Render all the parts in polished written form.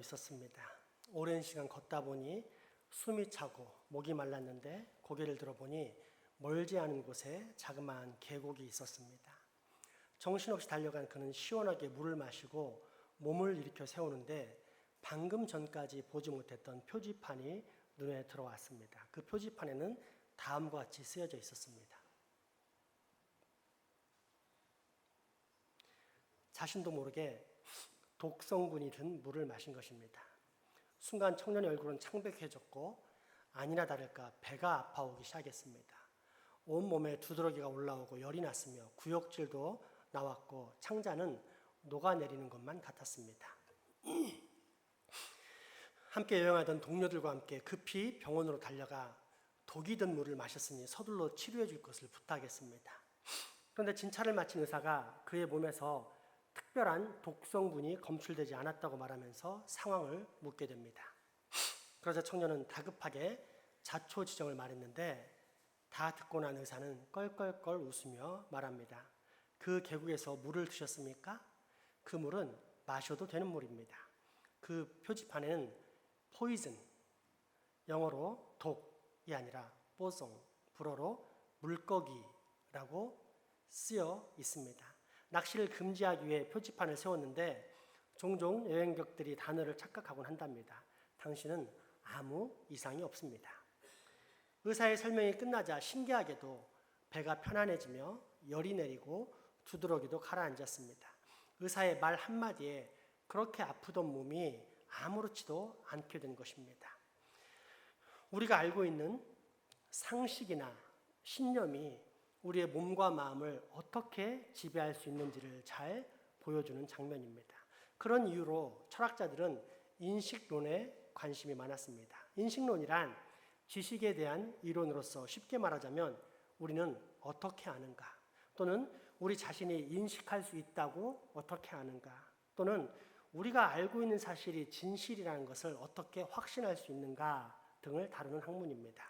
있었습니다. 오랜 시간 걷다 보니 숨이 차고 목이 말랐는데 고개를 들어보니 멀지 않은 곳에 자그마한 계곡이 있었습니다. 정신없이 달려간 그는 시원하게 물을 마시고 몸을 일으켜 세우는데 방금 전까지 보지 못했던 표지판이 눈에 들어왔습니다. 그 표지판에는 다음과 같이 쓰여져 있었습니다. 자신도 모르게 독성분이 든 물을 마신 것입니다. 순간 청년의 얼굴은 창백해졌고 아니나 다를까 배가 아파오기 시작했습니다. 온몸에 두드러기가 올라오고 열이 났으며 구역질도 나왔고 창자는 녹아내리는 것만 같았습니다. 함께 여행하던 동료들과 함께 급히 병원으로 달려가 독이 든 물을 마셨으니 서둘러 치료해 줄 것을 부탁했습니다. 그런데 진찰을 마친 의사가 그의 몸에서 특별한 독성분이 검출되지 않았다고 말하면서 상황을 묻게 됩니다. 그러자 청년은 다급하게 자초지정을 말했는데 다 듣고 난 의사는 껄껄껄 웃으며 말합니다. 그 계곡에서 물을 드셨습니까? 그 물은 마셔도 되는 물입니다. 그 표지판에는 poison, 영어로 독이 아니라 뽀송, 불어로 물고기라고 쓰여 있습니다. 낚시를 금지하기 위해 표지판을 세웠는데 종종 여행객들이 단어를 착각하곤 한답니다. 당신은 아무 이상이 없습니다. 의사의 설명이 끝나자 신기하게도 배가 편안해지며 열이 내리고 두드러기도 가라앉았습니다. 의사의 말 한마디에 그렇게 아프던 몸이 아무렇지도 않게 된 것입니다. 우리가 알고 있는 상식이나 신념이 우리의 몸과 마음을 어떻게 지배할 수 있는지를 잘 보여주는 장면입니다. 그런 이유로 철학자들은 인식론에 관심이 많았습니다. 인식론이란 지식에 대한 이론으로서 쉽게 말하자면 우리는 어떻게 아는가, 또는 우리 자신이 인식할 수 있다고 어떻게 아는가, 또는 우리가 알고 있는 사실이 진실이라는 것을 어떻게 확신할 수 있는가 등을 다루는 학문입니다.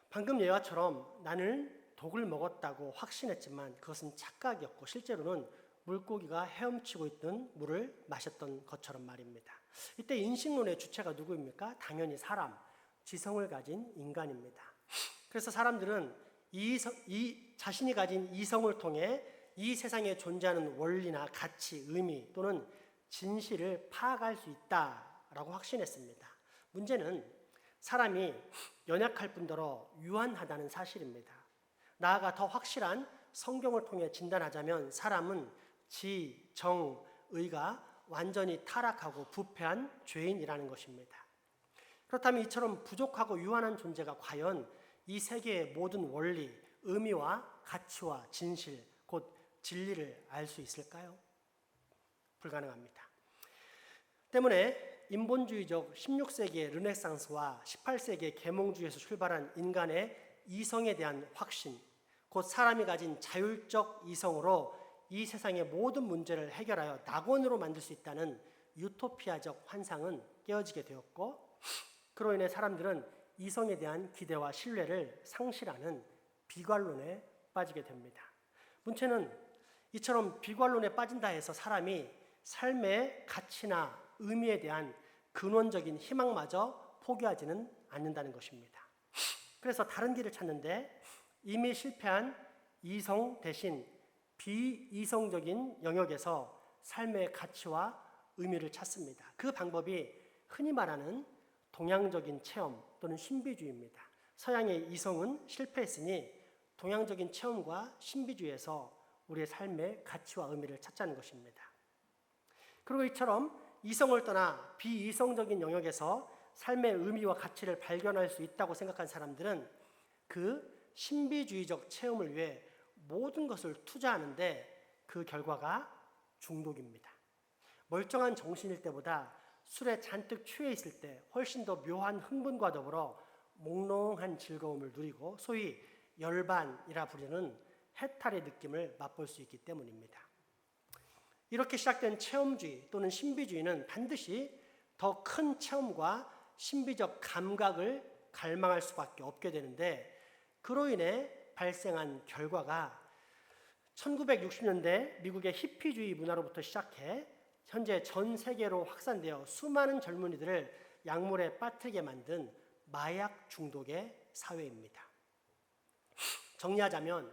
방금 예화처럼 나는 독을 먹었다고 확신했지만 그것은 착각이었고 실제로는 물고기가 헤엄치고 있던 물을 마셨던 것처럼 말입니다. 이때 인식론의 주체가 누구입니까? 당연히 사람, 지성을 가진 인간입니다. 그래서 사람들은 자신이 가진 이성을 통해 이 세상에 존재하는 원리나 가치, 의미 또는 진실을 파악할 수 있다라고 확신했습니다. 문제는 사람이 연약할 뿐더러 유한하다는 사실입니다. 나아가 더 확실한 성경을 통해 진단하자면 사람은 지, 정, 의가 완전히 타락하고 부패한 죄인이라는 것입니다. 그렇다면 이처럼 부족하고 유한한 존재가 과연 이 세계의 모든 원리, 의미와 가치와 진실, 곧 진리를 알 수 있을까요? 불가능합니다. 때문에 인본주의적 16세기의 르네상스와 18세기의 계몽주의에서 출발한 인간의 이성에 대한 확신, 곧 사람이 가진 자율적 이성으로 이 세상의 모든 문제를 해결하여 낙원으로 만들 수 있다는 유토피아적 환상은 깨어지게 되었고, 그로 인해 사람들은 이성에 대한 기대와 신뢰를 상실하는 비관론에 빠지게 됩니다. 문제는 이처럼 비관론에 빠진다 해서 사람이 삶의 가치나 의미에 대한 근원적인 희망마저 포기하지는 않는다는 것입니다. 그래서 다른 길을 찾는데 이미 실패한 이성 대신 비이성적인 영역에서 삶의 가치와 의미를 찾습니다. 그 방법이 흔히 말하는 동양적인 체험 또는 신비주의입니다. 서양의 이성은 실패했으니 동양적인 체험과 신비주의에서 우리의 삶의 가치와 의미를 찾자는 것입니다. 그리고 이처럼 이성을 떠나 비이성적인 영역에서 삶의 의미와 가치를 발견할 수 있다고 생각한 사람들은 그 신비주의적 체험을 위해 모든 것을 투자하는데 그 결과가 중독입니다. 멀쩡한 정신일 때보다 술에 잔뜩 취해 있을 때 훨씬 더 묘한 흥분과 더불어 몽롱한 즐거움을 누리고 소위 열반이라 부르는 해탈의 느낌을 맛볼 수 있기 때문입니다. 이렇게 시작된 체험주의 또는 신비주의는 반드시 더 큰 체험과 신비적 감각을 갈망할 수밖에 없게 되는데 그로 인해 발생한 결과가 1960년대 미국의 히피주의 문화로부터 시작해 현재 전 세계로 확산되어 수많은 젊은이들을 약물에 빠뜨리게 만든 마약 중독의 사회입니다. 정리하자면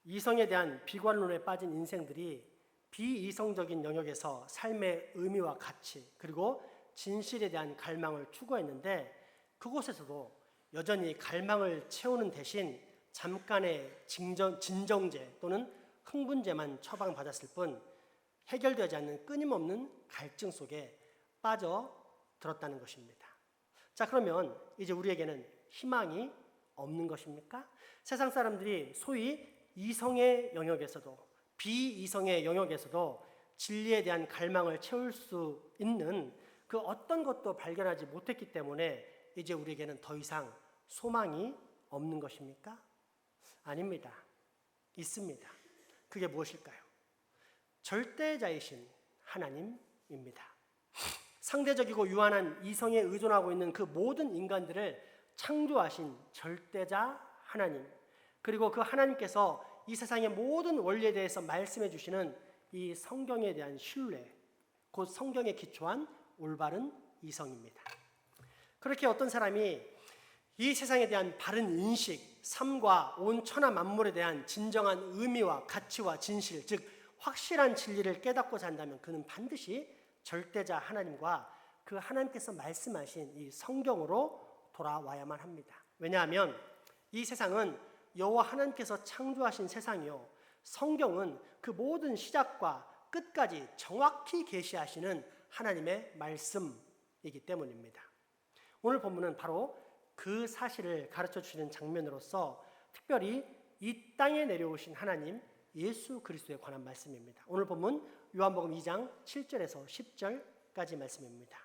이성에 대한 비관론에 빠진 인생들이 비이성적인 영역에서 삶의 의미와 가치 그리고 진실에 대한 갈망을 추구했는데 그곳에서도 여전히 갈망을 채우는 대신 잠깐의 진정제 또는 흥분제만 처방받았을 뿐 해결되지 않는 끊임없는 갈증 속에 빠져들었다는 것입니다. 자, 그러면 이제 우리에게는 희망이 없는 것입니까? 세상 사람들이 소위 이성의 영역에서도 비이성의 영역에서도 진리에 대한 갈망을 채울 수 있는 그 어떤 것도 발견하지 못했기 때문에 이제 우리에게는 더 이상 소망이 없는 것입니까? 아닙니다. 있습니다. 그게 무엇일까요? 절대자이신 하나님입니다. 상대적이고 유한한 이성에 의존하고 있는 그 모든 인간들을 창조하신 절대자 하나님, 그리고 그 하나님께서 이 세상의 모든 원리에 대해서 말씀해 주시는 이 성경에 대한 신뢰, 곧 성경에 기초한 올바른 이성입니다. 그렇게 어떤 사람이 이 세상에 대한 바른 인식, 삶과 온 천하 만물에 대한 진정한 의미와 가치와 진실, 즉 확실한 진리를 깨닫고 산다면 그는 반드시 절대자 하나님과 그 하나님께서 말씀하신 이 성경으로 돌아와야만 합니다. 왜냐하면 이 세상은 여호와 하나님께서 창조하신 세상이요, 성경은 그 모든 시작과 끝까지 정확히 계시하시는 하나님의 말씀이기 때문입니다. 오늘 본문은 바로 그 사실을 가르쳐 주시는 장면으로서 특별히 이 땅에 내려오신 하나님 예수 그리스도에 관한 말씀입니다. 오늘 본문 요한복음 2장 7절에서 10절까지 말씀입니다.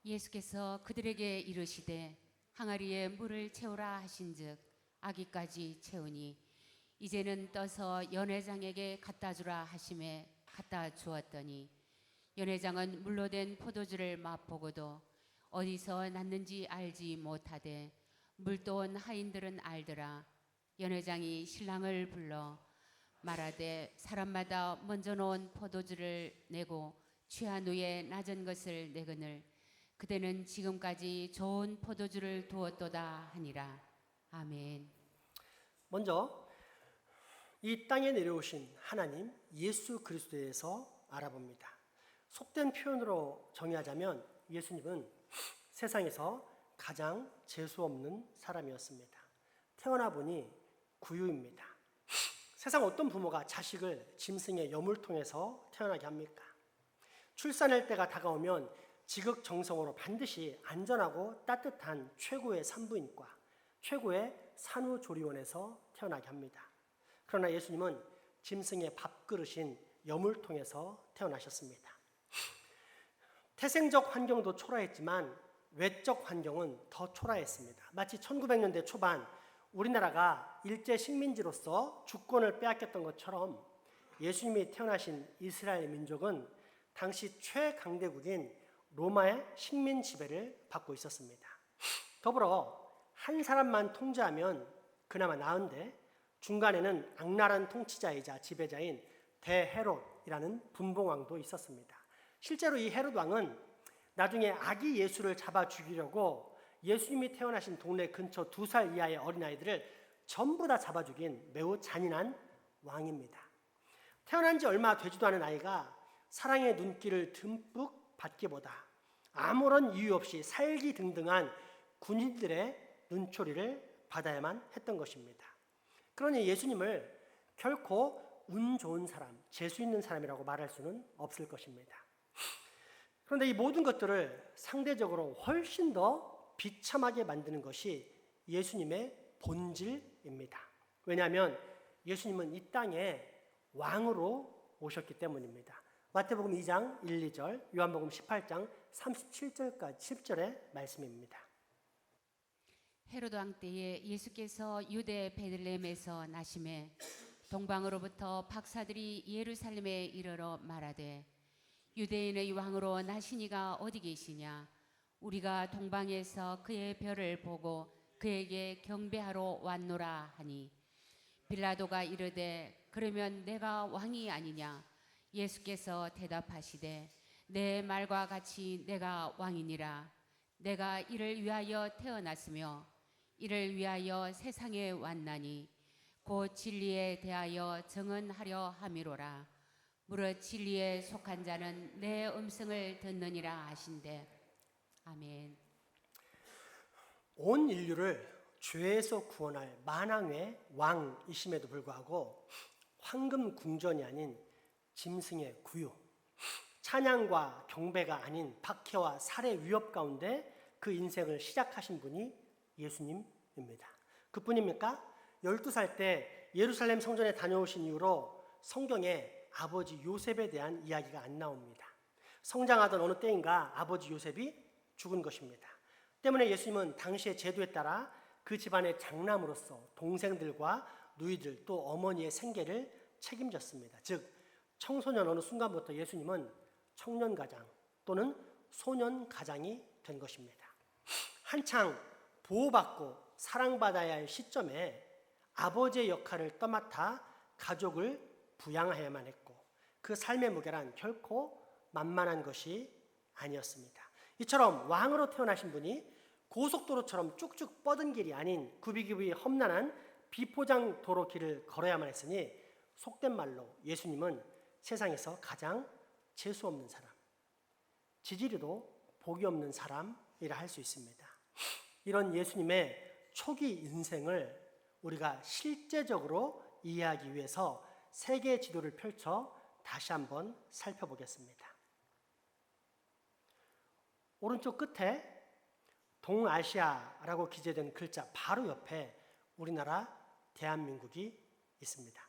예수께서 그들에게 이르시되 항아리에 물을 채우라 하신즉 아기까지 채우니 이제는 떠서 연회장에게 갖다 주라 하심에 갖다 주었더니 연회장은 물로 된 포도주를 맛보고도 어디서 났는지 알지 못하되 물도온 하인들은 알더라. 연회장이 신랑을 불러 말하되 사람마다 먼저 놓은 포도주를 내고 취한 후에 낮은 것을 내거늘 그대는 지금까지 좋은 포도주를 두었도다 하니라. 아멘. 먼저 이 땅에 내려오신 하나님 예수 그리스도에 대해서 알아봅니다. 속된 표현으로 정의하자면 예수님은 세상에서 가장 재수 없는 사람이었습니다. 태어나 보니 구유입니다. 세상 어떤 부모가 자식을 짐승의 여물통에서 태어나게 합니까? 출산할 때가 다가오면 지극정성으로 반드시 안전하고 따뜻한 최고의 산부인과, 최고의 산후조리원에서 태어나게 합니다. 그러나 예수님은 짐승의 밥그릇인 여물통에서 태어나셨습니다. 태생적 환경도 초라했지만 외적 환경은 더 초라했습니다. 마치 1900년대 초반 우리나라가 일제 식민지로서 주권을 빼앗겼던 것처럼 예수님이 태어나신 이스라엘 민족은 당시 최강대국인 로마의 식민 지배를 받고 있었습니다. 더불어 한 사람만 통제하면 그나마 나은데 중간에는 악랄한 통치자이자 지배자인 대헤롯이라는 분봉왕도 있었습니다. 실제로 이 헤롯 왕은 나중에 아기 예수를 잡아 죽이려고 예수님이 태어나신 동네 근처 2살 이하의 어린아이들을 전부 다 잡아 죽인 매우 잔인한 왕입니다. 태어난 지 얼마 되지도 않은 아이가 사랑의 눈길을 듬뿍 받기보다 아무런 이유 없이 살기등등한 군인들의 눈초리를 받아야만 했던 것입니다. 그러니 예수님을 결코 운 좋은 사람, 재수 있는 사람이라고 말할 수는 없을 것입니다. 그런데 이 모든 것들을 상대적으로 훨씬 더 비참하게 만드는 것이 예수님의 본질입니다. 왜냐하면 예수님은 이 땅에 왕으로 오셨기 때문입니다. 마태복음 2장 1, 2절, 요한복음 18장 37절까지 10절의 말씀입니다. 헤롯 왕 때에 예수께서 유대 베들레헴에서 나심에 동방으로부터 박사들이 예루살렘에 이르러 말하되 유대인의 왕으로 나시니가 어디 계시냐? 우리가 동방에서 그의 별을 보고 그에게 경배하러 왔노라 하니 빌라도가 이르되 그러면 내가 왕이 아니냐? 예수께서 대답하시되 내 말과 같이 내가 왕이니라. 내가 이를 위하여 태어났으며 이를 위하여 세상에 왔나니 곧 진리에 대하여 증언하려 함이로라. 무릇 진리에 속한 자는 내 음성을 듣느니라 하신대. 아멘. 온 인류를 죄에서 구원할 만왕의 왕이심에도 불구하고 황금 궁전이 아닌 짐승의 구유, 찬양과 경배가 아닌 박해와 살해 위협 가운데 그 인생을 시작하신 분이 예수님입니다. 그뿐입니까? 12살 때 예루살렘 성전에 다녀오신 이후로 성경에 아버지 요셉에 대한 이야기가 안 나옵니다. 성장하던 어느 때인가 아버지 요셉이 죽은 것입니다. 때문에 예수님은 당시의 제도에 따라 그 집안의 장남으로서 동생들과 누이들 또 어머니의 생계를 책임졌습니다. 즉 청소년 어느 순간부터 예수님은 청년가장 또는 소년가장이 된 것입니다. 한창 보호받고 사랑받아야 할 시점에 아버지의 역할을 떠맡아 가족을 부양해야만 했고 그 삶의 무게란 결코 만만한 것이 아니었습니다. 이처럼 왕으로 태어나신 분이 고속도로처럼 쭉쭉 뻗은 길이 아닌 굽이굽이 험난한 비포장 도로 길을 걸어야만 했으니 속된 말로 예수님은 세상에서 가장 재수 없는 사람, 지지리도 복이 없는 사람이라 할 수 있습니다. 이런 예수님의 초기 인생을 우리가 실제적으로 이해하기 위해서 세계 지도를 펼쳐 다시 한번 살펴보겠습니다. 오른쪽 끝에 동아시아라고 기재된 글자 바로 옆에 우리나라 대한민국이 있습니다.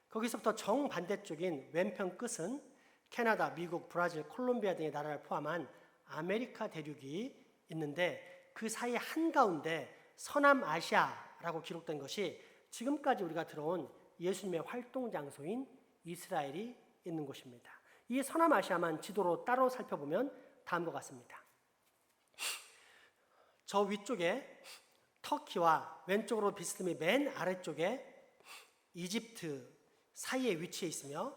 거기서부터 정반대쪽인 왼편 끝은 캐나다, 미국, 브라질, 콜롬비아 등의 나라를 포함한 아메리카 대륙이 있는데 그 사이 한가운데 서남아시아라고 기록된 것이 지금까지 우리가 들어온 예수님의 활동 장소인 이스라엘이 있는 곳입니다. 이 서남아시아만 지도로 따로 살펴보면 다음과 같습니다. 저 위쪽에 터키와 왼쪽으로 비스듬히 맨 아래쪽에 이집트 사이에 위치해 있으며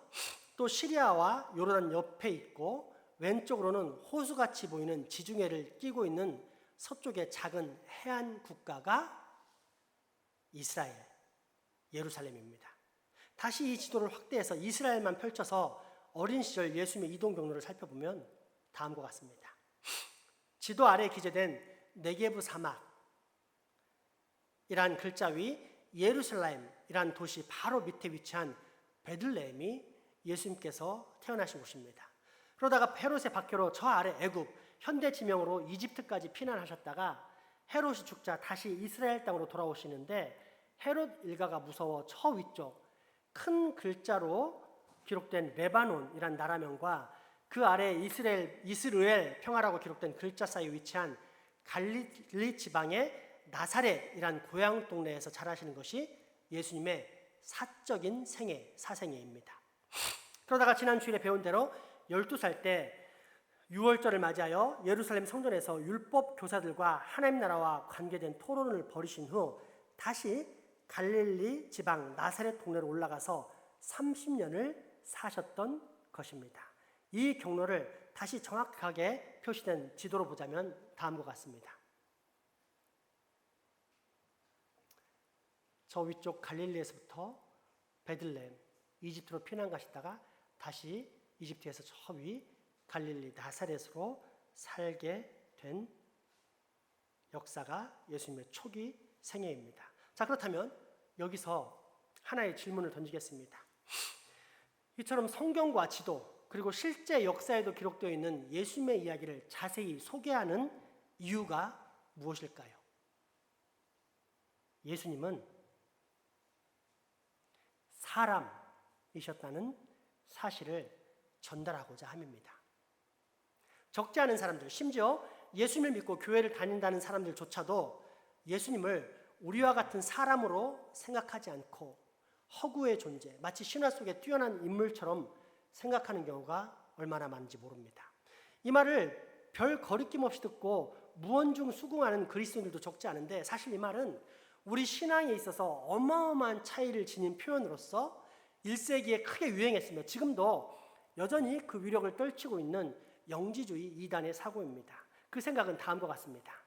또 시리아와 요르단 옆에 있고 왼쪽으로는 호수같이 보이는 지중해를 끼고 있는 서쪽의 작은 해안 국가가 이스라엘, 예루살렘입니다. 다시 이 지도를 확대해서 이스라엘만 펼쳐서 어린 시절 예수님의 이동 경로를 살펴보면 다음과 같습니다. 지도 아래에 기재된 네게브 사막이란 글자 위 예루살렘이란 도시 바로 밑에 위치한 베들레헴이 예수님께서 태어나신 곳입니다. 그러다가 헤롯의 박해로 저 아래 애굽, 현대 지명으로 이집트까지 피난하셨다가 헤롯이 죽자 다시 이스라엘 땅으로 돌아오시는데 헤롯 일가가 무서워 저 위쪽 큰 글자로 기록된 레바논이란 나라명과 그 아래 이스라엘 평화라고 기록된 글자 사이에 위치한 갈릴리 지방의 나사렛이란 고향 동네에서 자라시는 것이 예수님의 사적인 사생애입니다. 그러다가 지난 주일에 배운 대로 12살 때 6월절을 맞이하여 예루살렘 성전에서 율법 교사들과 하나님 나라와 관계된 토론을 벌이신 후 다시 갈릴리 지방 나사렛 동네로 올라가서 30년을 사셨던 것입니다. 이 경로를 다시 정확하게 표시된 지도로 보자면 다음과 같습니다. 저 위쪽 갈릴리에서부터 베들레헴, 이집트로 피난 가시다가 다시 이집트에서 저 위 갈릴리 나사렛으로 살게 된 역사가 예수님의 초기 생애입니다. 자, 그렇다면 여기서 하나의 질문을 던지겠습니다. 이처럼 성경과 지도 그리고 실제 역사에도 기록되어 있는 예수님의 이야기를 자세히 소개하는 이유가 무엇일까요? 예수님은 사람이셨다는 사실을 전달하고자 함입니다. 적지 않은 사람들, 심지어 예수님을 믿고 교회를 다닌다는 사람들조차도 예수님을 우리와 같은 사람으로 생각하지 않고 허구의 존재, 마치 신화 속에 뛰어난 인물처럼 생각하는 경우가 얼마나 많은지 모릅니다. 이 말을 별 거리낌 없이 듣고 무언중 수긍하는 그리스도인들도 적지 않은데 사실 이 말은 우리 신앙에 있어서 어마어마한 차이를 지닌 표현으로서 1세기에 크게 유행했으며 지금도 여전히 그 위력을 떨치고 있는 영지주의 이단의 사고입니다. 그 생각은 다음과 같습니다.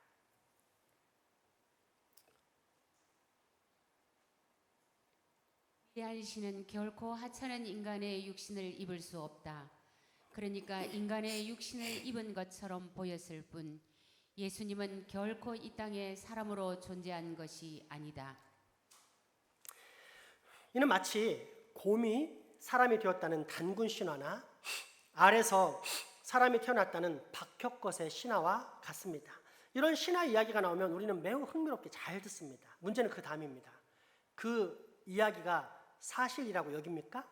위대한 신은 결코 하찮은 인간의 육신을 입을 수 없다. 그러니까 인간의 육신을 입은 것처럼 보였을 뿐 예수님은 결코 이 땅에 사람으로 존재한 것이 아니다. 이는 마치 곰이 사람이 되었다는 단군 신화나 알에서 사람이 태어났다는 박혁것의 신화와 같습니다. 이런 신화 이야기가 나오면 우리는 매우 흥미롭게 잘 듣습니다. 문제는 그 다음입니다. 그 이야기가 사실이라고 여깁니까?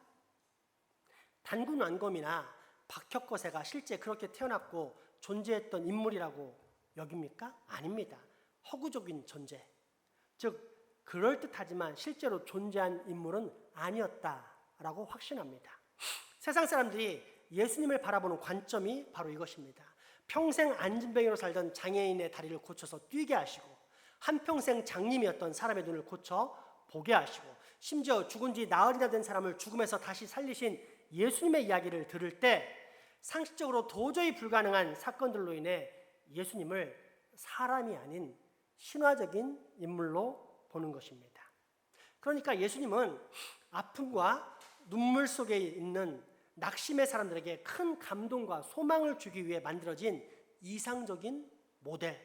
단군 완검이나 박혁거세가 실제 그렇게 태어났고 존재했던 인물이라고 여깁니까? 아닙니다. 허구적인 존재, 즉 그럴듯하지만 실제로 존재한 인물은 아니었다라고 확신합니다. 세상 사람들이 예수님을 바라보는 관점이 바로 이것입니다. 평생 안진뱅이로 살던 장애인의 다리를 고쳐서 뛰게 하시고 한평생 장님이었던 사람의 눈을 고쳐 보게 하시고 심지어 죽은 지 나흘이나 된 사람을 죽음에서 다시 살리신 예수님의 이야기를 들을 때 상식적으로 도저히 불가능한 사건들로 인해 예수님을 사람이 아닌 신화적인 인물로 보는 것입니다. 그러니까 예수님은 아픔과 눈물 속에 있는 낙심의 사람들에게 큰 감동과 소망을 주기 위해 만들어진 이상적인 모델,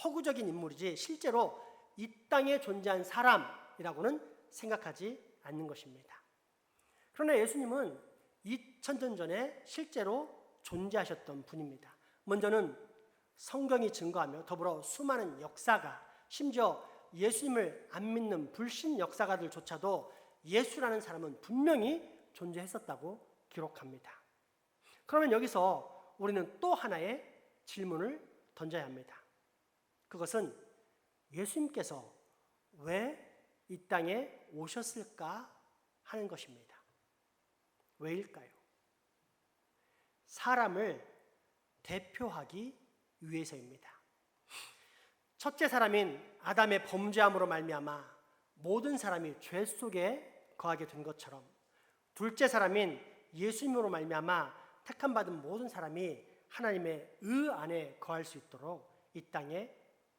허구적인 인물이지 실제로 이 땅에 존재한 사람이라고는 생각하지 않는 것입니다. 그러나 예수님은 2000년 전에 실제로 존재하셨던 분입니다. 먼저는 성경이 증거하며 더불어 수많은 역사가, 심지어 예수님을 안 믿는 불신 역사가들조차도 예수라는 사람은 분명히 존재했었다고 기록합니다. 그러면 여기서 우리는 또 하나의 질문을 던져야 합니다. 그것은 예수님께서 왜 이 땅에 오셨을까 하는 것입니다. 왜일까요? 사람을 대표하기 위해서입니다. 첫째 사람인 아담의 범죄함으로 말미암아 모든 사람이 죄 속에 거하게 된 것처럼 둘째 사람인 예수님으로 말미암아 택함 받은 모든 사람이 하나님의 의 안에 거할 수 있도록 이 땅에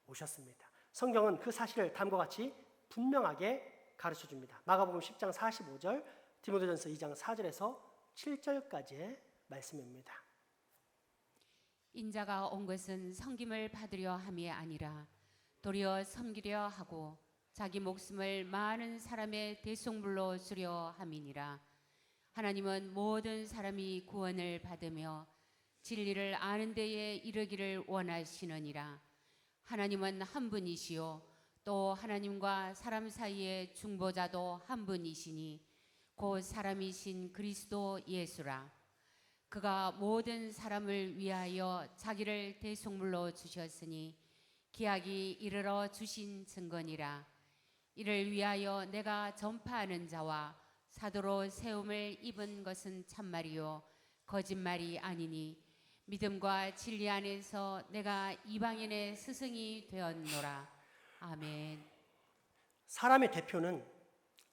오셨습니다. 성경은 그 사실을 다음과 같이 분명하게 가르쳐 줍니다. 마가복음 10장 45절, 디모데전서 2장 4절에서 7절까지의 말씀입니다. 인자가 온 것은 섬김을 받으려 함이 아니라 도리어 섬기려 하고 자기 목숨을 많은 사람의 대속물로 주려 함이니라. 하나님은 모든 사람이 구원을 받으며 진리를 아는 데에 이르기를 원하시느니라. 하나님은 한 분이시요 또 하나님과 사람 사이의 중보자도 한 분이시니 곧 사람이신 그리스도 예수라. 그가 모든 사람을 위하여 자기를 대속물로 주셨으니 기약이 이르러 주신 증거니라. 이를 위하여 내가 전파하는 자와 사도로 세움을 입은 것은 참말이요 거짓말이 아니니 믿음과 진리 안에서 내가 이방인의 스승이 되었노라. 아멘. 사람의 대표는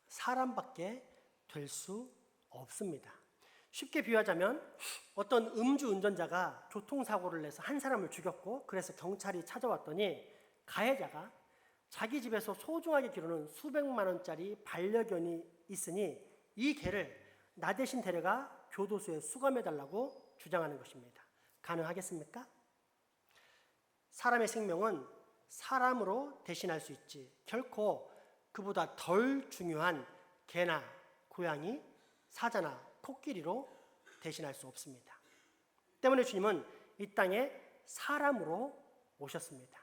사람밖에 될 수 없습니다. 쉽게 비유하자면 어떤 음주 운전자가 교통사고를 내서 한 사람을 죽였고 그래서 경찰이 찾아왔더니 가해자가 자기 집에서 소중하게 기르는 수백만 원짜리 반려견이 있으니 이 개를 나 대신 데려가 교도소에 수감해달라고 주장하는 것입니다. 가능하겠습니까? 사람의 생명은 사람으로 대신할 수 있지 결코 그보다 덜 중요한 개나 고양이, 사자나 코끼리로 대신할 수 없습니다. 때문에 주님은 이 땅에 사람으로 오셨습니다.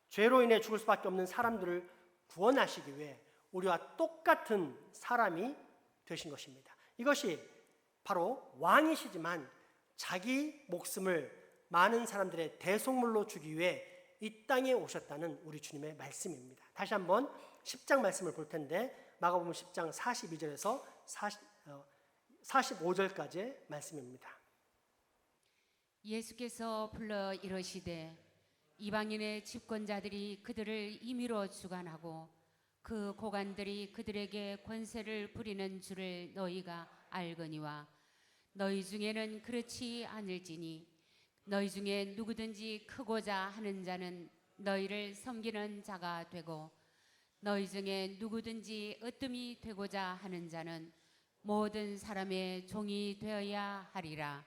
죄로 인해 죽을 수밖에 없는 사람들을 구원하시기 위해 우리와 똑같은 사람이 되신 것입니다. 이것이 바로 왕이시지만 자기 목숨을 많은 사람들의 대속물로 주기 위해 이 땅에 오셨다는 우리 주님의 말씀입니다. 다시 한번 10장 말씀을 볼 텐데 마가복음 10장 42절에서 45절까지의 말씀입니다. 예수께서 불러 이르시되 이방인의 집권자들이 그들을 임의로 주관하고 그 고관들이 그들에게 권세를 부리는 줄을 너희가 알거니와 너희 중에는 그렇지 않을지니 너희 중에 누구든지 크고자 하는 자는 너희를 섬기는 자가 되고 너희 중에 누구든지 으뜸이 되고자 하는 자는 모든 사람의 종이 되어야 하리라.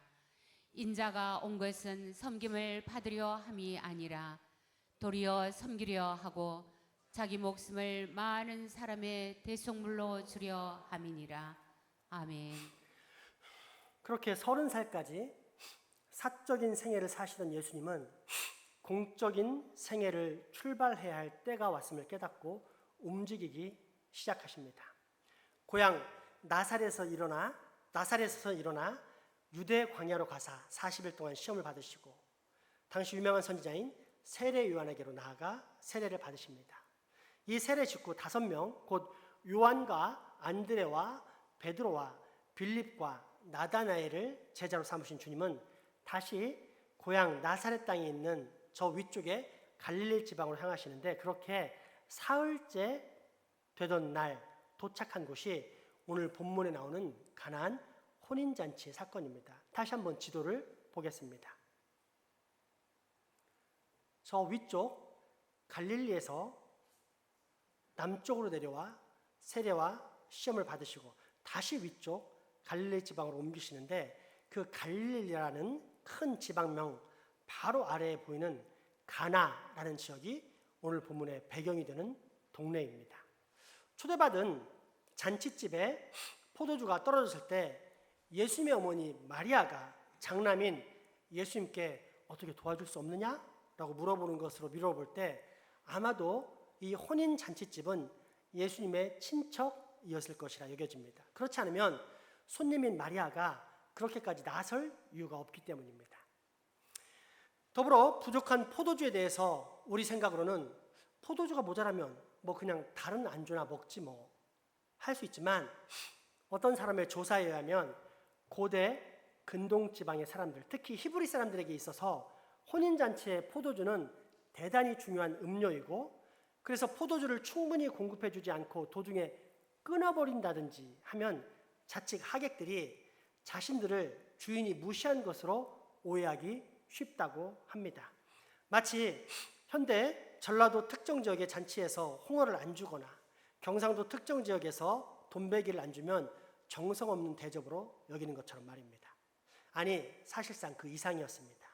인자가 온 것은 섬김을 받으려 함이 아니라 도리어 섬기려 하고 자기 목숨을 많은 사람의 대속물로 주려 함이니라. 아멘. 그렇게 30살까지 사적인 생애를 사시던 예수님은 공적인 생애를 출발해야 할 때가 왔음을 깨닫고 움직이기 시작하십니다. 고향 나사렛에서 일어나 유대 광야로 가사 40일 동안 시험을 받으시고 당시 유명한 선지자인 세례 요한에게로 나아가 세례를 받으십니다. 이 세례 직후 5명 곧 요한과 안드레와 베드로와 빌립과 나다나엘을 제자로 삼으신 주님은 다시 고향 나사렛 땅에 있는 저 위쪽에 갈릴리 지방으로 향하시는데 그렇게 사흘째 되던 날 도착한 곳이 오늘 본문에 나오는 가나안 혼인잔치 사건입니다. 다시 한번 지도를 보겠습니다. 저 위쪽 갈릴리에서 남쪽으로 내려와 세례와 시험을 받으시고 다시 위쪽 갈릴리 지방으로 옮기시는데 그 갈릴리라는 큰 지방명 바로 아래에 보이는 가나라는 지역이 오늘 본문의 배경이 되는 동네입니다. 초대받은 잔치집에 포도주가 떨어졌을 때 예수님의 어머니 마리아가 장남인 예수님께 어떻게 도와줄 수 없느냐? 라고 물어보는 것으로 미뤄볼 때 아마도 이 혼인 잔치집은 예수님의 친척이었을 것이라 여겨집니다. 그렇지 않으면 손님인 마리아가 그렇게까지 나설 이유가 없기 때문입니다. 더불어 부족한 포도주에 대해서 우리 생각으로는 포도주가 모자라면 뭐 그냥 다른 안주나 먹지 뭐 할 수 있지만 어떤 사람의 조사에 의하면 고대 근동 지방의 사람들, 특히 히브리 사람들에게 있어서 혼인잔치의 포도주는 대단히 중요한 음료이고 그래서 포도주를 충분히 공급해 주지 않고 도중에 끊어버린다든지 하면 자칫 하객들이 자신들을 주인이 무시한 것으로 오해하기 쉽다고 합니다. 마치 현대 전라도 특정 지역의 잔치에서 홍어를 안 주거나 경상도 특정 지역에서 돈베기를 안 주면 정성 없는 대접으로 여기는 것처럼 말입니다. 아니 사실상 그 이상이었습니다.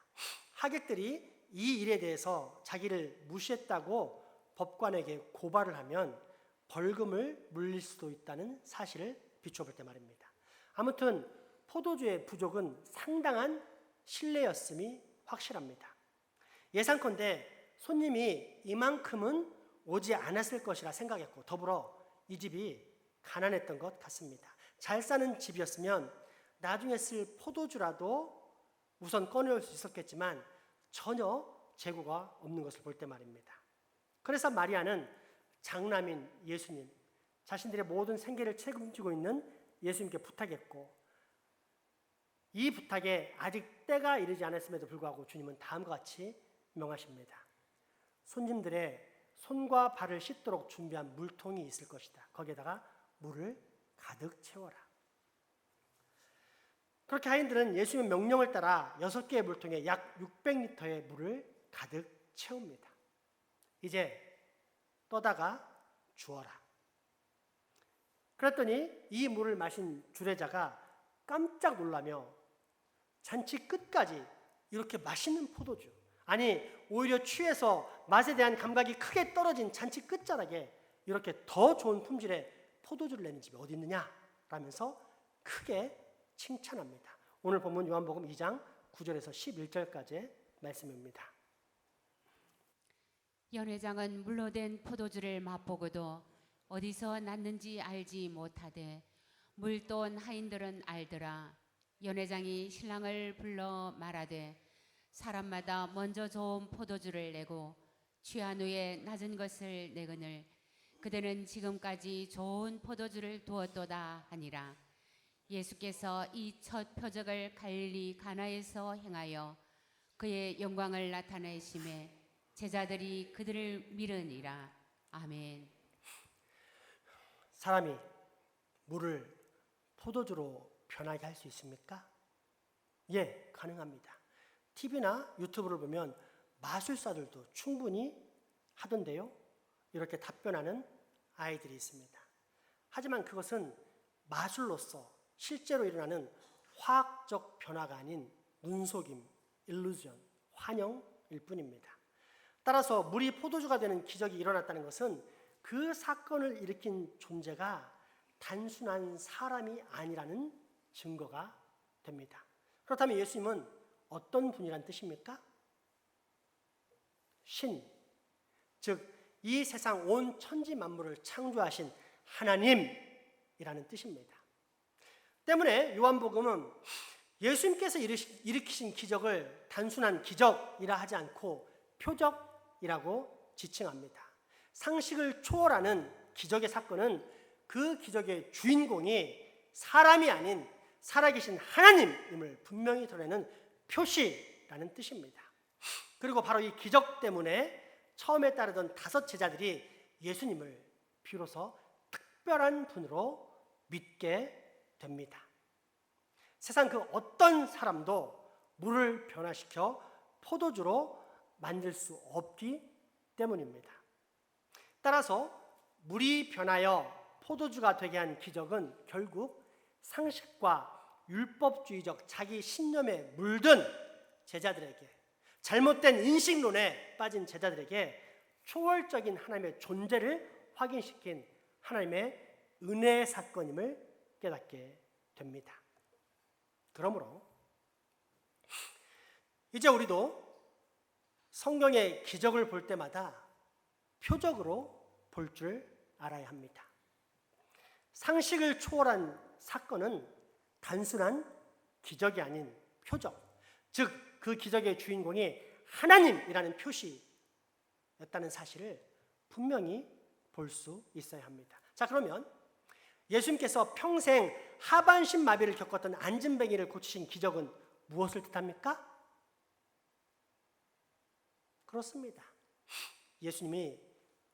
하객들이 이 일에 대해서 자기를 무시했다고 법관에게 고발을 하면 벌금을 물릴 수도 있다는 사실을 비춰볼 때 말입니다. 아무튼 포도주의 부족은 상당한 신뢰였음이 확실합니다. 예상컨대 손님이 이만큼은 오지 않았을 것이라 생각했고 더불어 이 집이 가난했던 것 같습니다. 잘 사는 집이었으면 나중에 쓸 포도주라도 우선 꺼내올 수 있었겠지만 전혀 재고가 없는 것을 볼 때 말입니다. 그래서 마리아는 장남인 예수님, 자신들의 모든 생계를 책임지고 있는 예수님께 부탁했고 이 부탁에 아직 때가 이르지 않았음에도 불구하고 주님은 다음과 같이 명하십니다. 손님들의 손과 발을 씻도록 준비한 물통이 있을 것이다. 거기에다가 물을 가득 채워라. 그렇게 하인들은 예수님의 명령을 따라 6개의 물통에 약 600리터의 물을 가득 채웁니다. 이제 떠다가 주어라. 그랬더니 이 물을 마신 주례자가 깜짝 놀라며 잔치 끝까지 이렇게 맛있는 포도주, 아니 오히려 취해서 맛에 대한 감각이 크게 떨어진 잔치 끝자락에 이렇게 더 좋은 품질의 포도주를 내는 집이 어디 있느냐 라면서 크게 칭찬합니다. 오늘 본문 요한복음 2장 9절에서 11절까지의 말씀입니다. 연회장은 물로 된 포도주를 맛보고도 어디서 났는지 알지 못하되 물돈 하인들은 알더라. 연회장이 신랑을 불러 말하되 사람마다 먼저 좋은 포도주를 내고 취한 후에 낮은 것을 내거늘 그대는 지금까지 좋은 포도주를 두었도다 하니라. 예수께서 이 첫 표적을 갈릴리 가나에서 행하여 그의 영광을 나타내심에 제자들이 그들을 미르니라. 아멘. 사람이 물을 포도주로 변하게 할 수 있습니까? 예, 가능합니다. TV나 유튜브를 보면 마술사들도 충분히 하던데요. 이렇게 답변하는 아이들이 있습니다. 하지만 그것은 마술로서 실제로 일어나는 화학적 변화가 아닌 눈속임, 일루전, 환영일 뿐입니다. 따라서 물이 포도주가 되는 기적이 일어났다는 것은 그 사건을 일으킨 존재가 단순한 사람이 아니라는 증거가 됩니다. 그렇다면 예수님은 어떤 분이란 뜻입니까? 신, 즉 이 세상 온 천지 만물을 창조하신 하나님이라는 뜻입니다. 때문에 요한복음은 예수님께서 일으키신 기적을 단순한 기적이라 하지 않고 표적이라고 지칭합니다. 상식을 초월하는 기적의 사건은 그 기적의 주인공이 사람이 아닌 살아계신 하나님임을 분명히 드러내는 표시라는 뜻입니다. 그리고 바로 이 기적 때문에 처음에 따르던 5 제자들이 예수님을 비로소 특별한 분으로 믿게 됩니다. 세상 그 어떤 사람도 물을 변화시켜 포도주로 만들 수 없기 때문입니다. 따라서 물이 변하여 포도주가 되게 한 기적은 결국 상식과 율법주의적 자기 신념에 물든 제자들에게, 잘못된 인식론에 빠진 제자들에게 초월적인 하나님의 존재를 확인시킨 하나님의 은혜의 사건임을 깨닫게 됩니다. 그러므로 이제 우리도 성경의 기적을 볼 때마다 표적으로 볼 줄 알아야 합니다. 상식을 초월한 사건은 단순한 기적이 아닌 표적, 즉 그 기적의 주인공이 하나님이라는 표시였다는 사실을 분명히 볼 수 있어야 합니다. 자, 그러면 예수님께서 평생 하반신 마비를 겪었던 안진뱅이를 고치신 기적은 무엇을 뜻합니까? 그렇습니다. 예수님이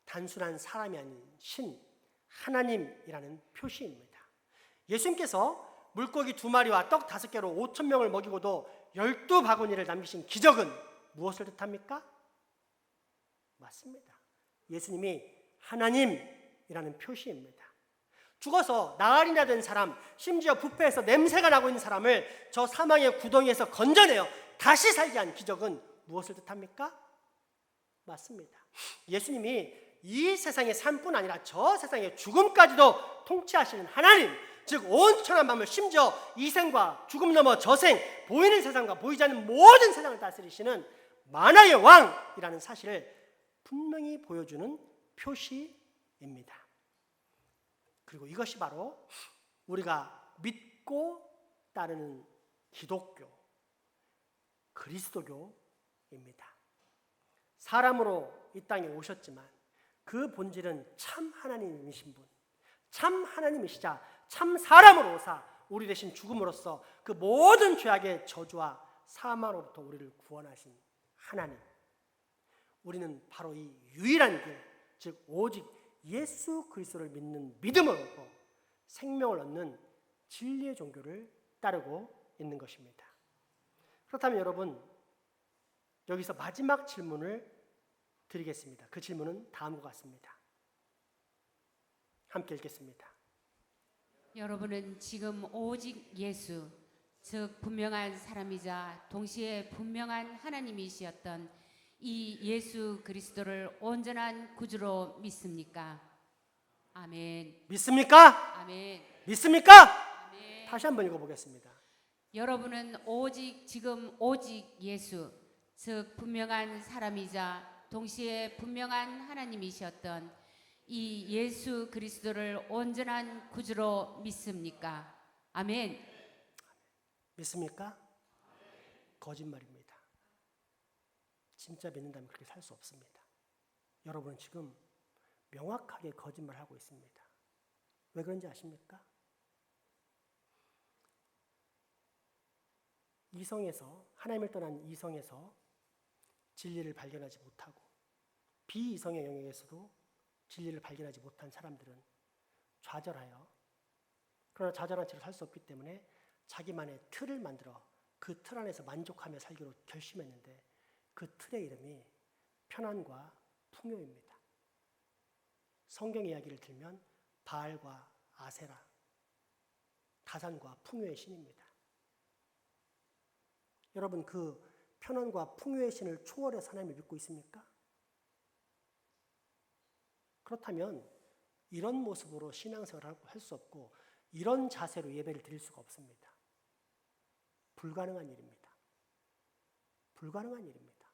단순한 사람이 아닌 신, 하나님이라는 표시입니다. 예수님께서 물고기 2마리와 떡 5개로 5,000명을 먹이고도 12바구니를 남기신 기적은 무엇을 뜻합니까? 맞습니다. 예수님이 하나님이라는 표시입니다. 죽어서 나흘이나 된 사람, 심지어 부패해서 냄새가 나고 있는 사람을 저 사망의 구덩이에서 건져내어 다시 살게 한 기적은 무엇을 뜻합니까? 맞습니다. 예수님이 이 세상의 삶뿐 아니라 저 세상의 죽음까지도 통치하시는 하나님, 즉 온 천한 만물, 심지어 이생과 죽음 넘어 저생, 보이는 세상과 보이지 않는 모든 세상을 다스리시는 만화의 왕이라는 사실을 분명히 보여주는 표시입니다. 그리고 이것이 바로 우리가 믿고 따르는 기독교, 그리스도교입니다. 사람으로 이 땅에 오셨지만 그 본질은 참 하나님이신 분, 참 하나님이시자 참 사람으로 오사 우리 대신 죽음으로써 그 모든 죄악의 저주와 사망으로부터 우리를 구원하신 하나님. 우리는 바로 이 유일한 길, 즉 오직 예수 그리스도를 믿는 믿음을 얻고 생명을 얻는 진리의 종교를 따르고 있는 것입니다. 그렇다면 여러분, 여기서 마지막 질문을 드리겠습니다. 그 질문은 다음과 같습니다. 함께 읽겠습니다. 여러분은 지금 오직 예수, 즉 분명한 사람이자 동시에 분명한 하나님이시었던 이 예수 그리스도를 온전한 구주로 믿습니까? 아멘. 믿습니까? 아멘. 믿습니까? 아멘. 다시 한번 읽어보겠습니다. 여러분은 지금 오직 예수, 즉 분명한 사람이자 동시에 분명한 하나님이셨던 이 예수 그리스도를 온전한 구주로 믿습니까? 아멘. 믿습니까? 거짓말입니다. 진짜 믿는다면 그렇게 살 수 없습니다. 여러분은 지금 명확하게 거짓말하고 있습니다. 왜 그런지 아십니까? 이성에서, 하나님을 떠난 이성에서 진리를 발견하지 못하고 비이성의 영역에서도 진리를 발견하지 못한 사람들은 좌절하여, 그러나 좌절한 채로 살 수 없기 때문에 자기만의 틀을 만들어 그 틀 안에서 만족하며 살기로 결심했는데 그 틀의 이름이 편안과 풍요입니다. 성경 이야기를 들면 바알과 아세라, 다산과 풍요의 신입니다. 여러분, 그 편안과 풍요의 신을 초월해서 하나님을 믿고 있습니까? 그렇다면 이런 모습으로 신앙생활을 할 수 없고 이런 자세로 예배를 드릴 수가 없습니다. 불가능한 일입니다. 불가능한 일입니다.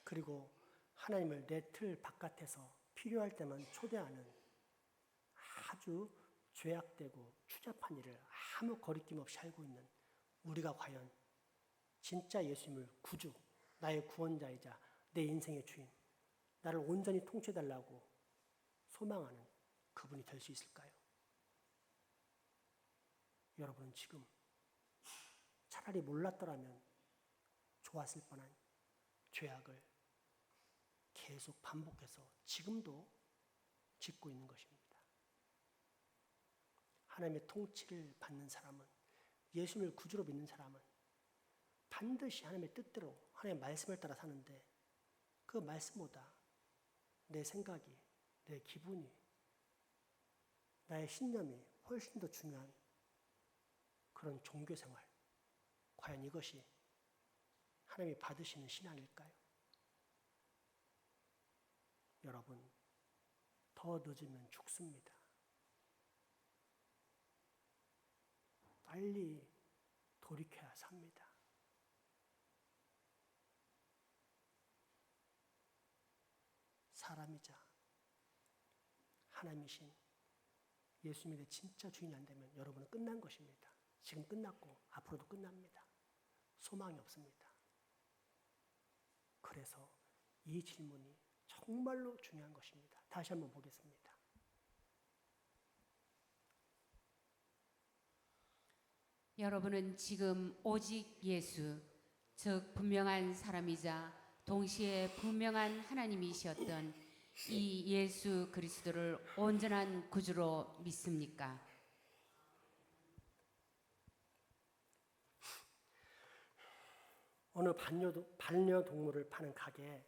그리고 하나님을 내 틀 바깥에서 필요할 때만 초대하는 아주 죄악되고 추잡한 일을 아무 거리낌 없이 살고 있는 우리가 과연 진짜 예수님을 구주, 나의 구원자이자 내 인생의 주인, 나를 온전히 통치해달라고 소망하는 그분이 될 수 있을까요? 여러분은 지금 차라리 몰랐더라면 좋았을 뻔한 죄악을 계속 반복해서 지금도 짓고 있는 것입니다. 하나님의 통치를 받는 사람은, 예수님을 구주로 믿는 사람은 반드시 하나님의 뜻대로 하나님의 말씀을 따라 사는데 그 말씀보다 내 생각이, 내 기분이, 나의 신념이 훨씬 더 중요한 그런 종교생활, 과연 이것이 하나님이 받으시는 신앙일까요? 여러분, 더 늦으면 죽습니다. 빨리 돌이켜야 삽니다. 사람이자 하나님이신 예수님이 내 진짜 주인이 안 되면 여러분은 끝난 것입니다. 지금 끝났고 앞으로도 끝납니다. 소망이 없습니다. 그래서 이 질문이 정말로 중요한 것입니다. 다시 한번 보겠습니다. 여러분은 지금 오직 예수, 즉 분명한 사람이자 동시에 분명한 하나님이셨던 이 예수 그리스도를 온전한 구주로 믿습니까? 어느 반려동물을 파는 가게에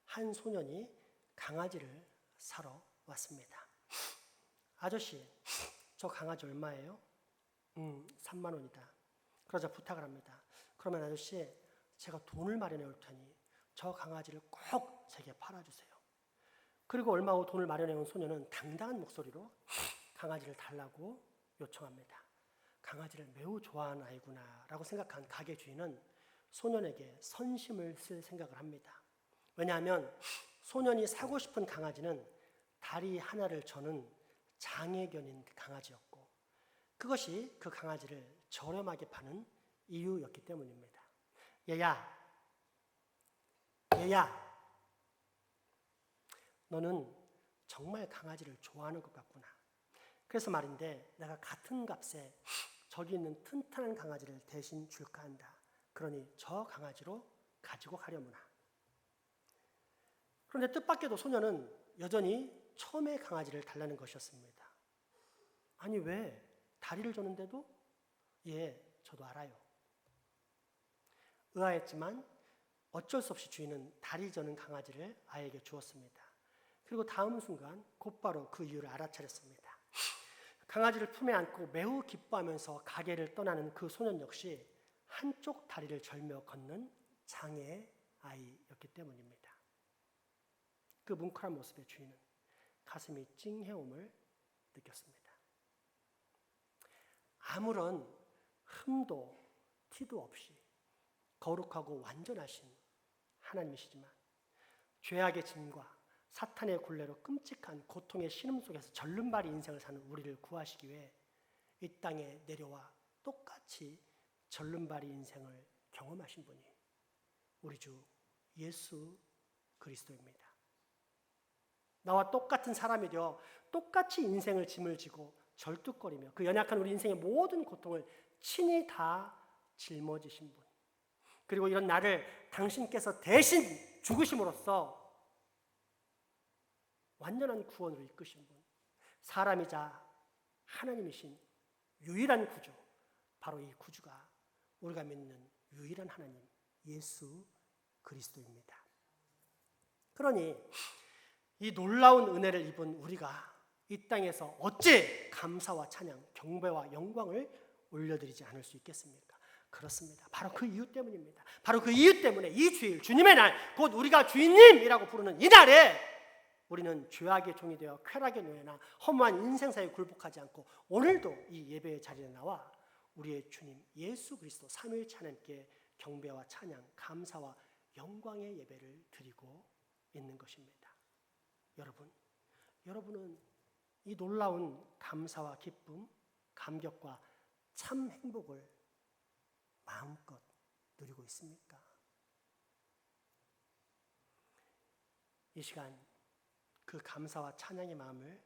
한 소년이 강아지를 사러 왔습니다. 아저씨, 저 강아지 얼마예요? 3만 원이다. 그러자 부탁을 합니다. 그러면 아저씨, 제가 돈을 마련해 올 테니 저 강아지를 꼭 제게 팔아주세요. 그리고 얼마 후 돈을 마련해 온 소년은 당당한 목소리로 강아지를 달라고 요청합니다. 강아지를 매우 좋아하는 아이구나 라고 생각한 가게 주인은 소년에게 선심을 쓸 생각을 합니다. 왜냐하면 소년이 사고 싶은 강아지는 다리 하나를 저는 장애견인 강아지였고 그것이 그 강아지를 저렴하게 파는 이유였기 때문입니다. 얘야, 너는 정말 강아지를 좋아하는 것 같구나. 그래서 말인데 내가 같은 값에 저기 있는 튼튼한 강아지를 대신 줄까 한다. 그러니 저 강아지로 가지고 가려무나. 그런데 뜻밖에도 소녀는 여전히 처음의 강아지를 달라는 것이었습니다. 아니 왜? 다리를 줬는데도? 예, 저도 알아요. 의아했지만 어쩔 수 없이 주인은 다리 저는 강아지를 아이에게 주었습니다. 그리고 다음 순간 곧바로 그 이유를 알아차렸습니다. 강아지를 품에 안고 매우 기뻐하면서 가게를 떠나는 그 소년 역시 한쪽 다리를 절며 걷는 장애의 아이였기 때문입니다. 그 뭉클한 모습의 주인은 가슴이 찡해옴을 느꼈습니다. 아무런 흠도 티도 없이 거룩하고 완전하신 하나님이시지만 죄악의 짐과 사탄의 굴레로 끔찍한 고통의 신음 속에서 절름발이 인생을 사는 우리를 구하시기 위해 이 땅에 내려와 똑같이 절름발이 인생을 경험하신 분이 우리 주 예수 그리스도입니다. 나와 똑같은 사람이 되어 똑같이 인생을 짐을 지고 절뚝거리며 그 연약한 우리 인생의 모든 고통을 친히 다 짊어지신 분. 그리고 이런 나를 당신께서 대신 죽으심으로써 완전한 구원으로 이끄신 분. 사람이자 하나님이신 유일한 구주, 바로 이 구주가 우리가 믿는 유일한 하나님 예수 그리스도입니다. 그러니 이 놀라운 은혜를 입은 우리가 이 땅에서 어찌 감사와 찬양, 경배와 영광을 올려드리지 않을 수 있겠습니까? 그렇습니다. 바로 그 이유 때문입니다. 바로 그 이유 때문에 이 주일, 주님의 날, 곧 우리가 주인님이라고 부르는 이 날에 우리는 죄악의 종이 되어 쾌락의 노예나 허무한 인생사에 굴복하지 않고 오늘도 이 예배의 자리에 나와 우리의 주님 예수 그리스도 삼위일체 하나님께 경배와 찬양, 감사와 영광의 예배를 드리고 있는 것입니다. 여러분은 이 놀라운 감사와 기쁨, 감격과 참 행복을 마음껏 누리고 있습니까? 이 시간 그 감사와 찬양의 마음을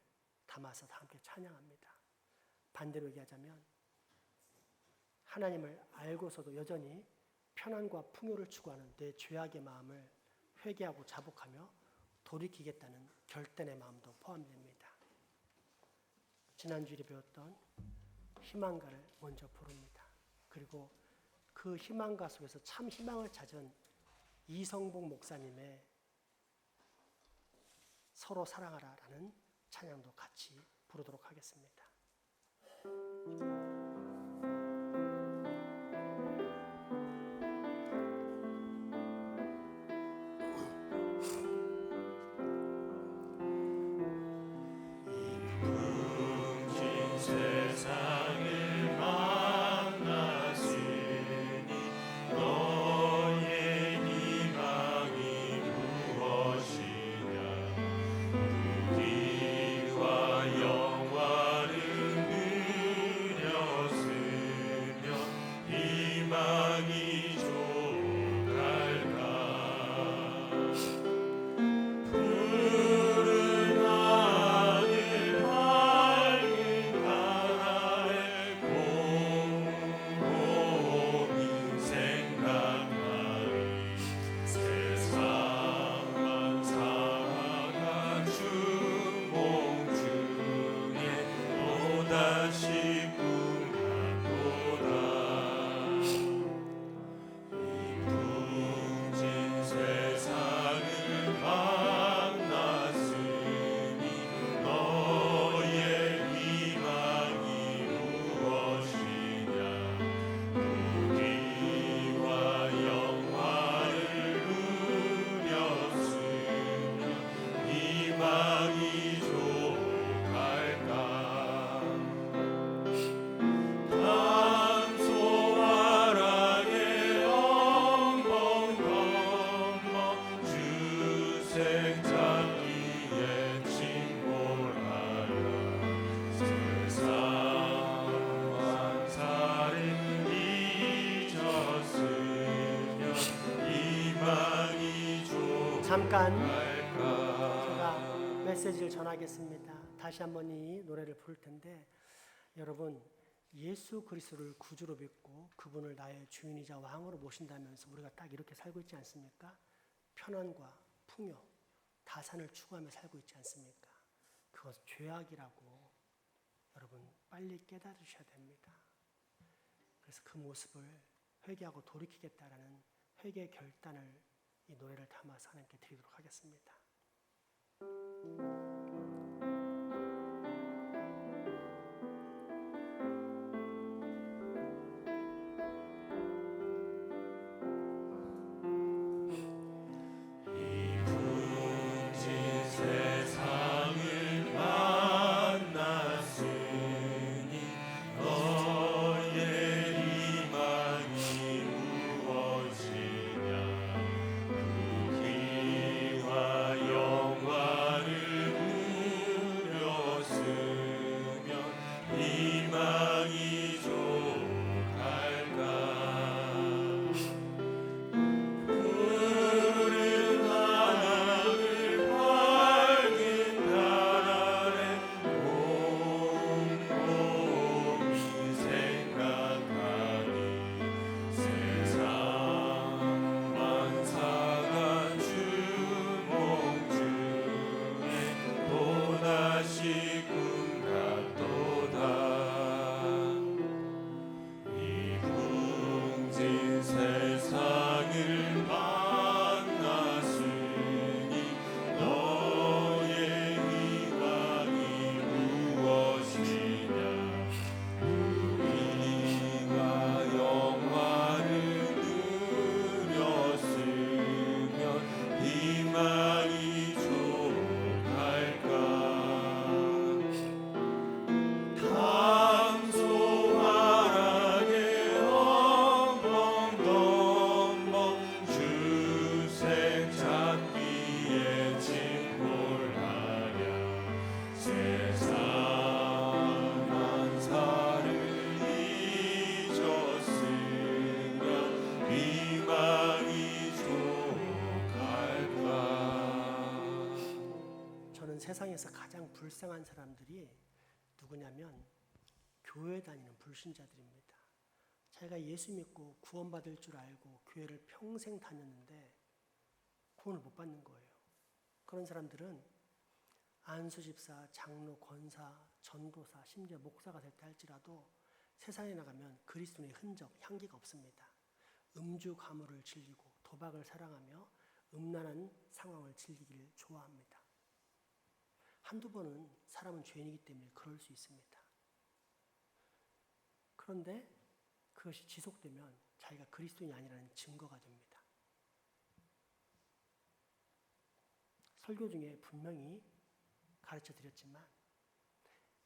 담아서 다 함께 찬양합니다. 반대로 얘기하자면 하나님을 알고서도 여전히 편안과 풍요를 추구하는 내 죄악의 마음을 회개하고 자복하며 돌이키겠다는 결단의 마음도 포함됩니다. 지난주에 배웠던 희망가를 먼저 부릅니다. 그리고 그 희망가 속에서 참 희망을 찾은 이성복 목사님의 서로 사랑하라라는 찬양도 같이 부르도록 하겠습니다. 잠깐 제가 메시지를 전하겠습니다. 다시 한번 이 노래를 부를 텐데 여러분 예수 그리스도를 구주로 믿고 그분을 나의 주인이자 왕으로 모신다면서 우리가 딱 이렇게 살고 있지 않습니까? 편안과 풍요, 다산을 추구하며 살고 있지 않습니까? 그것 죄악이라고 여러분 빨리 깨달으셔야 됩니다. 그래서 그 모습을 회개하고 돌이키겠다라는 회개 결단을 이 노래를 담아서 하나님께 드리도록 하겠습니다. 영화를 불쌍한 사람들이 누구냐면 교회 다니는 불신자들입니다. 자기가 예수 믿고 구원받을 줄 알고 교회를 평생 다녔는데 구원을 못 받는 거예요. 그런 사람들은 안수집사, 장로, 권사, 전도사, 심지어 목사가 될 때 할지라도 세상에 나가면 그리스도의 흔적, 향기가 없습니다. 음주, 가물을 즐기고 도박을 사랑하며 음란한 상황을 즐기기를 좋아합니다. 한두 번은 사람은 죄인이기 때문에 그럴 수 있습니다. 그런데 그것이 지속되면 자기가 그리스도인이 아니라는 증거가 됩니다. 설교 중에 분명히 가르쳐 드렸지만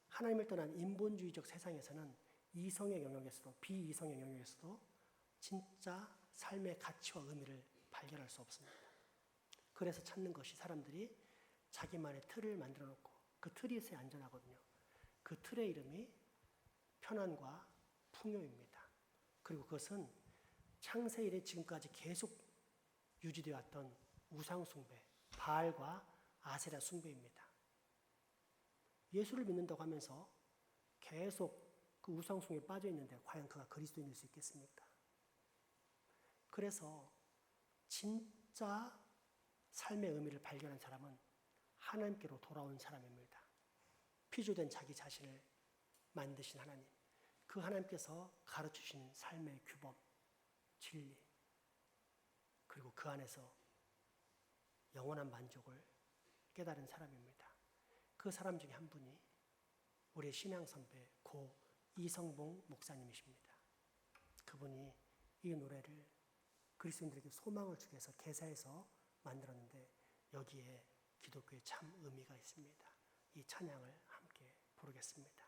하나님을 떠난 인본주의적 세상에서는 이성의 영역에서도 비이성의 영역에서도 진짜 삶의 가치와 의미를 발견할 수 없습니다. 그래서 찾는 것이 사람들이 자기만의 틀을 만들어 놓고 그 틀이 있어야 안전하거든요. 그 틀의 이름이 편안과 풍요입니다. 그리고 그것은 창세 이래 지금까지 계속 유지되어 왔던 우상 숭배, 바알과 아세라 숭배입니다. 예수를 믿는다고 하면서 계속 그 우상 숭배에 빠져 있는데 과연 그가 그리스도인일 수 있겠습니까? 그래서 진짜 삶의 의미를 발견한 사람은 하나님께로 돌아온 사람입니다. 피조된 자기 자신을 만드신 하나님, 그 하나님께서 가르치신 삶의 규범, 진리, 그리고 그 안에서 영원한 만족을 깨달은 사람입니다. 그 사람 중에 한 분이 우리의 신앙 선배 고 이성봉 목사님이십니다. 그분이 이 노래를 그리스도인들에게 소망을 주기 위해서 개사해서 만들었는데 여기에 기독교에 참 의미가 있습니다. 이 찬양을 함께 부르겠습니다.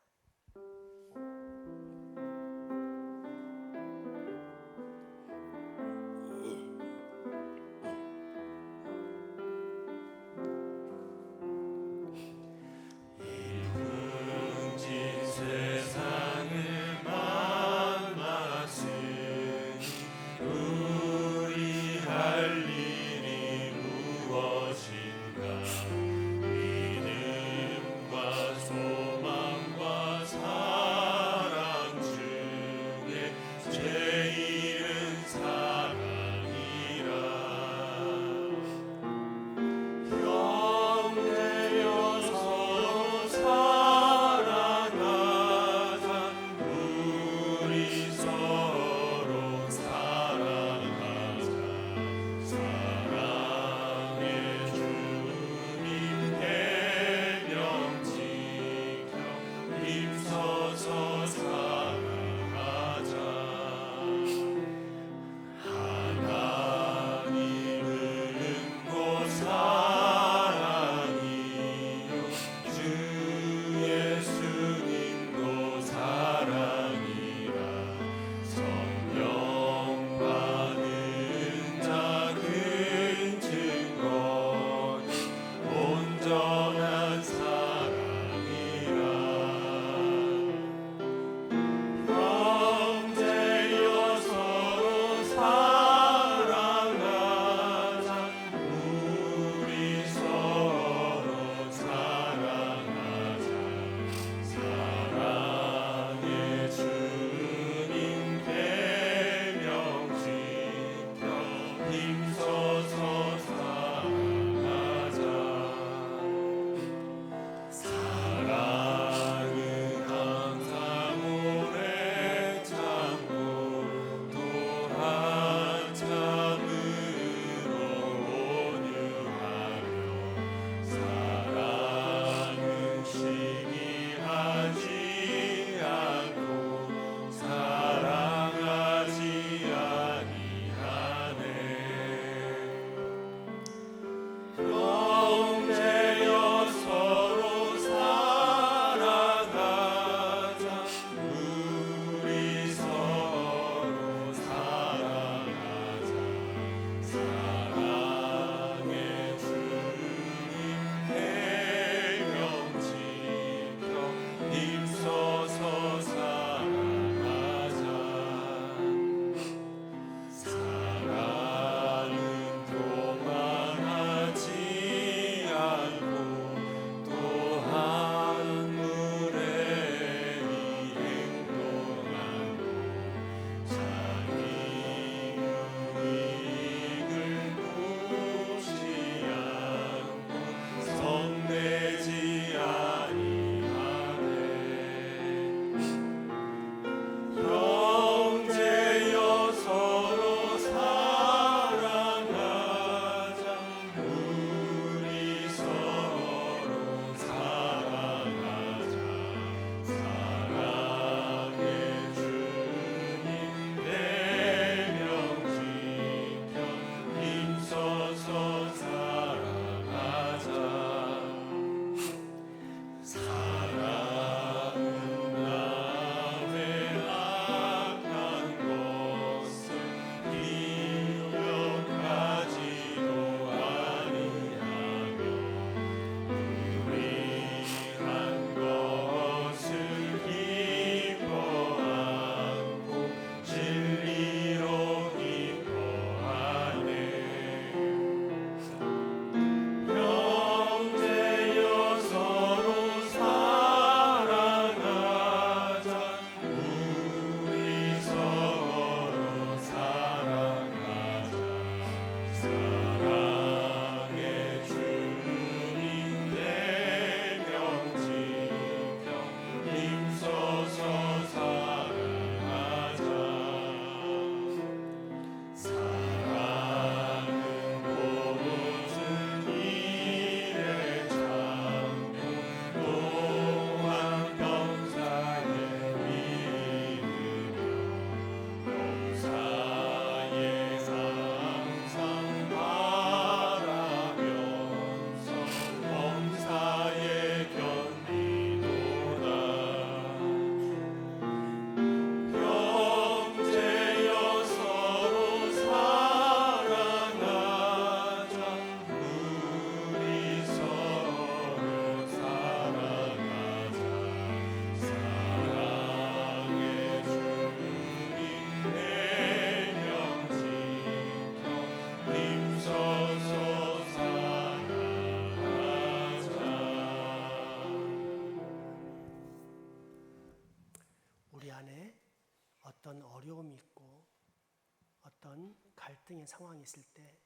어떤 갈등의 상황이 있을 때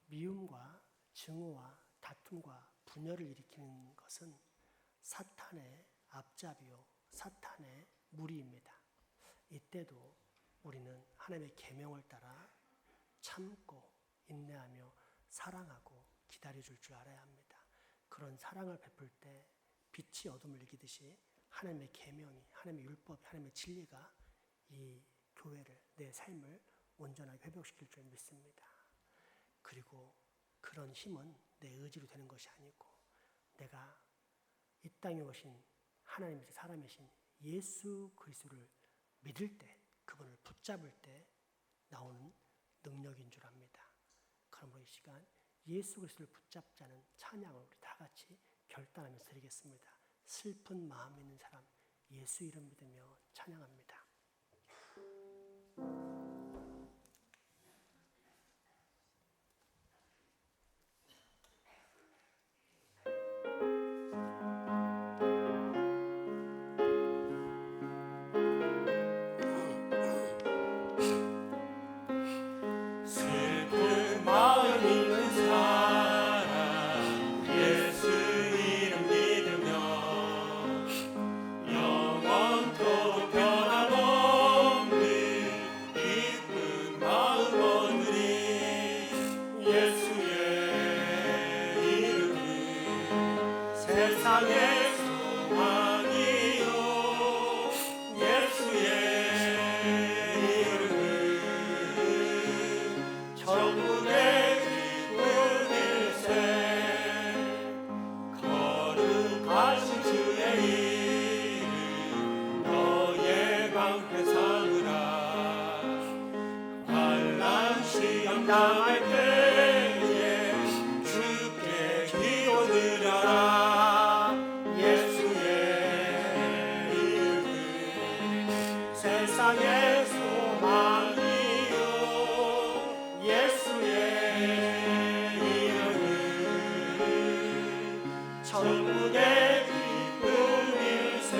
미움과 증오와 다툼과 분열을 일으키는 것은 사탄의 앞잡이요, 사탄의 무리입니다. 이때도 우리는 하나님의 계명을 따라 참고 인내하며 사랑하고 기다려줄 줄 알아야 합니다. 그런 사랑을 베풀 때 빛이 어둠을 이기듯이 하나님의 계명이, 하나님의 율법이, 하나님의 진리가 이 교회를, 내 삶을 온전하게 회복시킬 줄 믿습니다. 그리고 그런 힘은 내 의지로 되는 것이 아니고 내가 이 땅에 오신 하나님의 사람이신 예수 그리스도를 믿을 때, 그분을 붙잡을 때 나오는 능력인 줄 압니다. 그러므로 이 시간 예수 그리스도를 붙잡자는 찬양을 우리 다 같이 결단하면서 드리겠습니다. 슬픈 마음 있는 사람 예수 이름 믿으며 찬양합니다. 슬픈 마음 있는 사람 예수 이름 믿으며 영원토록 변함없는 기쁜 마음 얻으리. 예수의 이름은 세상의 소망이요 예수의 천국의 기쁜 일세 거룩하신 주의 이름 너의 방패 삼으라. 환난 시험 당할 때에 주께 기도드려라. 예수의 이름은 세상의 소망이요 예수의 이름은 천국의 기쁜 일세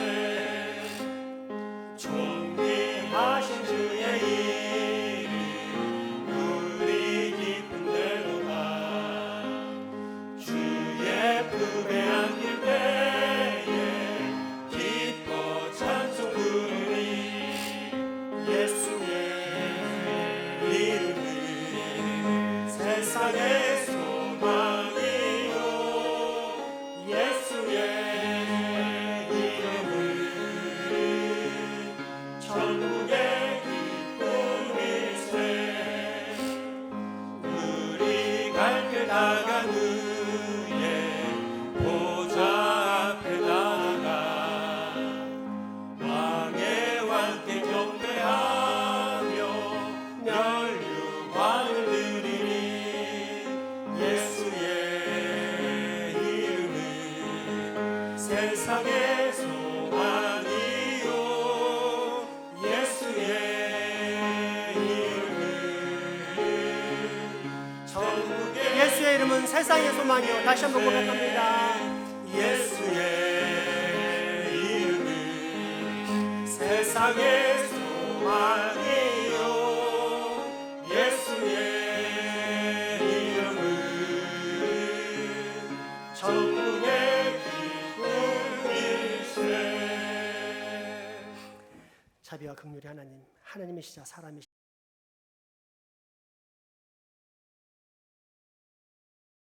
존귀하신 주의 이름 우리 깊은 데로가 주의 품에 안길 때에 기뻐 찬송 부르니. 예수의 이름은 세상의 소망이요 예수의 이름은 천국의 기쁜 일세 우리 갈 길 다간 후에 보좌 앞에 나아가 왕의 왕께 경배하며 멸류관을 드리니. 예수의 이름은 세상의 소망이요 예수의 이름은 천국의 예수의 이름은 세상의 소망이요. 다시 한번 고백합니다. 예수의 이름은 세상의 소망이요 예수의 이름은 천국의 기쁜 일세. 자비와 긍휼의 하나님, 하나님이시자 사람이시자